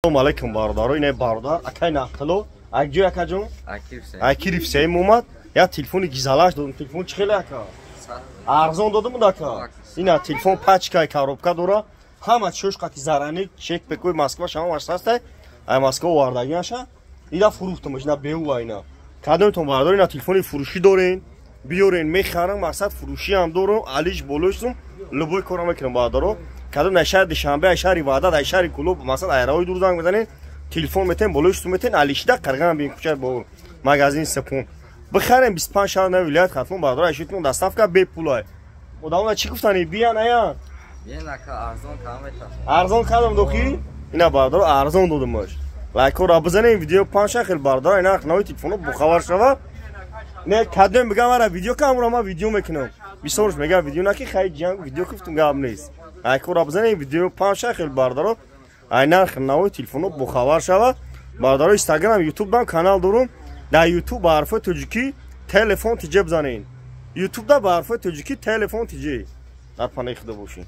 Assalomu alaykum barodaro, ine barodar, akay naqtalo, akjo akajon? Akirif Hüseyin Muhammad. Ya telefonu gizalash dodum, telefon chiqili aka. Arzon dodum aka. Ina telefon pachka коробка dora. Hamma cho'shqati zarani chek bekoy Moskva shama mashhasta. Ay Moskva vardagiyasha. Ina furuxtimish, ina bewa ina. Kadonton barodar, ina telefoni furushi dorin. Biyorin mekharam maqsad furushi ham dorum, alish boloshtum. Любой корам мекунам баъдаро. Кадом на шаҳри Душанбе, ай шаҳри Ваҳдат, ай шаҳри Кулуб, масалан айраҳои дур занг бизанед, телефон метен, болоишту метен, алишида қарған бин кучай бо магазин Сапун. Бихарем 25 шаҳр на вилоят хатмон баъдаро, ай шутмон доставка бепулай. Одамона чӣ гуфтани биян ая? Биен ака арзон кам. Арзон кардам дохи? Ина баъдаро арзон додамаш. Лайкора бизанем, видео панша хел баъдаро, ина навои телефоно бухабар шава. Не кадом мегам ара видео камера ма видео мекунам. Бисорш мегам видео наки хай ҷанг видео куфтум гап нест. Айкора бизанем видео панша хел баъдаро. Ай нарх навои телефоно бухабар шава. Баъдаро Instagram, YouTube дам канал дорум. Дар YouTube ба ҳарфои тоҷикӣ телефон тиҷе бизанен. YouTube да ба ҳарфои тоҷикӣ телефон тиҷе. Дар панаи худо бошед.